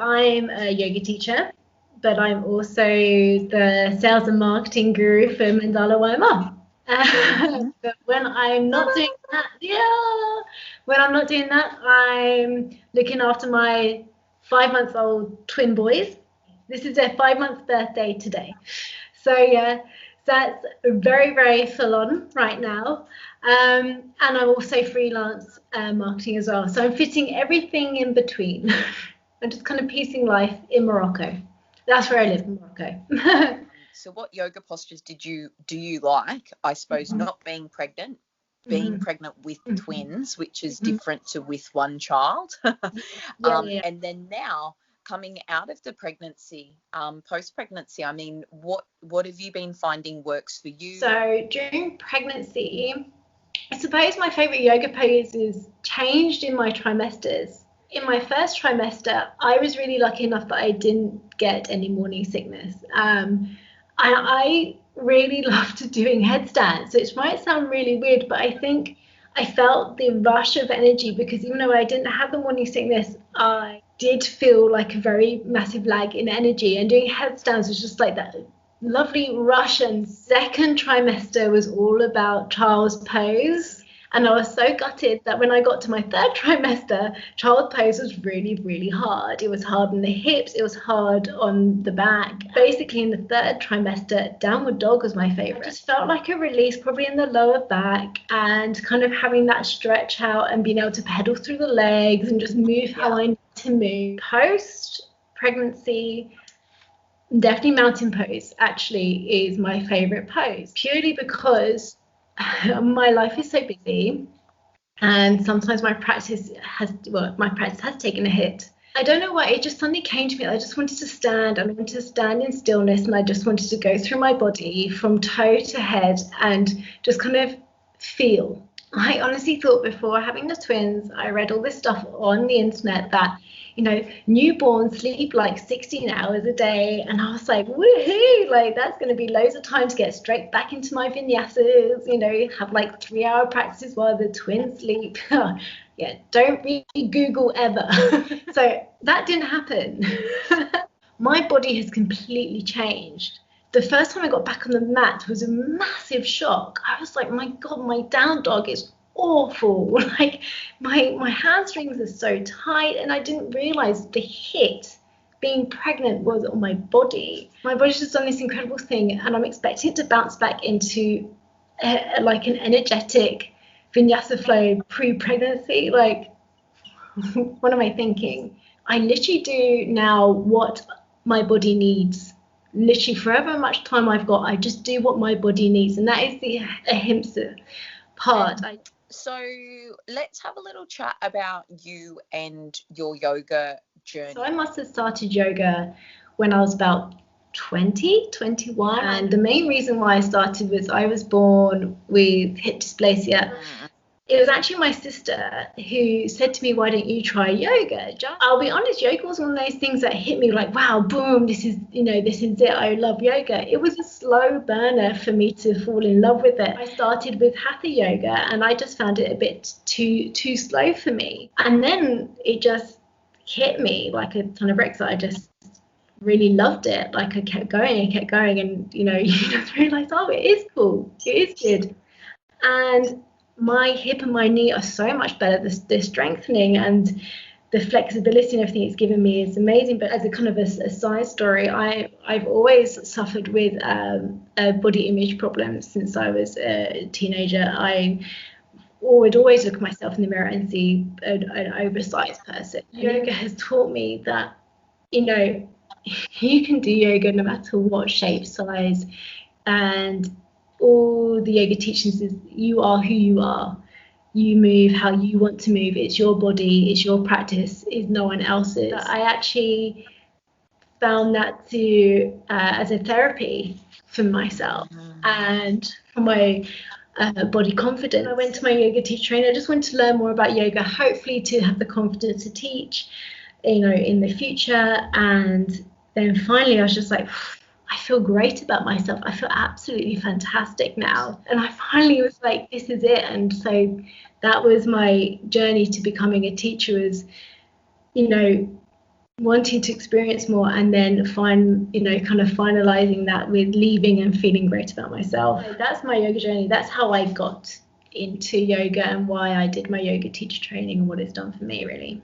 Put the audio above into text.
I'm a yoga teacher, but I'm also the sales and marketing guru for Mandala Mum. But when I'm not doing that, when I'm not doing that, I'm looking after my 5-month-old twin boys. This is their 5-month birthday today. So yeah, that's very, very full on right now. And I'm also freelance marketing as well. So I'm fitting everything in between. I'm just kind of piecing life in Morocco. That's where I live, in Morocco. So what yoga postures do you like? I suppose not being pregnant, being pregnant with twins, which is different to with one child. And then now coming out of the pregnancy, post-pregnancy, I mean, what have you been finding works for you? So during pregnancy, I suppose my favorite yoga poses changed in my trimesters. In my first trimester, I was really lucky enough that I didn't get any morning sickness. I really loved doing headstands, which might sound really weird, but I think I felt the rush of energy because even though I didn't have the morning sickness, I did feel like a very massive lag in energy. And doing headstands was just like that lovely rush. And second trimester was all about child's pose. And I was so gutted that when I got to my third trimester, child pose was really, really hard. It was hard on the hips. It was hard on the back. Basically, in the third trimester, downward dog was my favorite. I just felt like a release, probably in the lower back, and kind of having that stretch out and being able to pedal through the legs and just move how I need to move. Post pregnancy, definitely mountain pose actually is my favorite pose, purely because my life is so busy and sometimes my practice has taken a hit. I don't know why, it just suddenly came to me. I just wanted to stand. I wanted to stand in stillness, and I just wanted to go through my body from toe to head and just kind of feel. I honestly thought before having the twins, I read all this stuff on the internet that, you know, newborns sleep like 16 hours a day. And I was like, woohoo, like that's going to be loads of time to get straight back into my vinyasas, you know, have like 3-hour practices while the twins sleep. Yeah, don't read Google ever. So that didn't happen. My body has completely changed. The first time I got back on the mat was a massive shock. I was like, my God, my down dog is awful. Like my hamstrings are so tight, and I didn't realize the hit being pregnant was on my body. My body's just done this incredible thing, and I'm expecting it to bounce back into like an energetic vinyasa flow pre-pregnancy. Like, what am I thinking? I literally do now what my body needs. Literally, for however much time I've got, I just do what my body needs, and that is the ahimsa part. So let's have a little chat about you and your yoga journey. So I must have started yoga when I was about 20, 21. And the main reason why I started was I was born with hip dysplasia. It was actually my sister who said to me, why don't you try yoga? I'll be honest, yoga was one of those things that hit me like, wow, boom, this is it. I love yoga. It was a slow burner for me to fall in love with it. I started with hatha yoga and I just found it a bit too slow for me. And then it just hit me like a ton of bricks. I just really loved it. Like I kept going and, you just realize, oh, it is cool. It is good. And my hip and my knee are so much better. The strengthening and the flexibility and everything it's given me is amazing. But as a kind of a side story, I've always suffered with body image problems since I was a teenager. I would always look at myself in the mirror and see an oversized person. Yoga has taught me that, you can do yoga no matter what shape, size, and all the yoga teachings is you are who you are. You move how you want to move. It's your body, it's your practice, it's no one else's. I actually found that as a therapy for myself and for my body confidence. I went to my yoga teacher trainer. I just wanted to learn more about yoga, hopefully to have the confidence to teach, in the future. And then finally I was just like, I feel great about myself. I feel absolutely fantastic now. And I finally was like, this is it. And so that was my journey to becoming a teacher, was, wanting to experience more, and then kind of finalizing that with leaving and feeling great about myself. So that's my yoga journey. That's how I got into yoga and why I did my yoga teacher training and what it's done for me, really.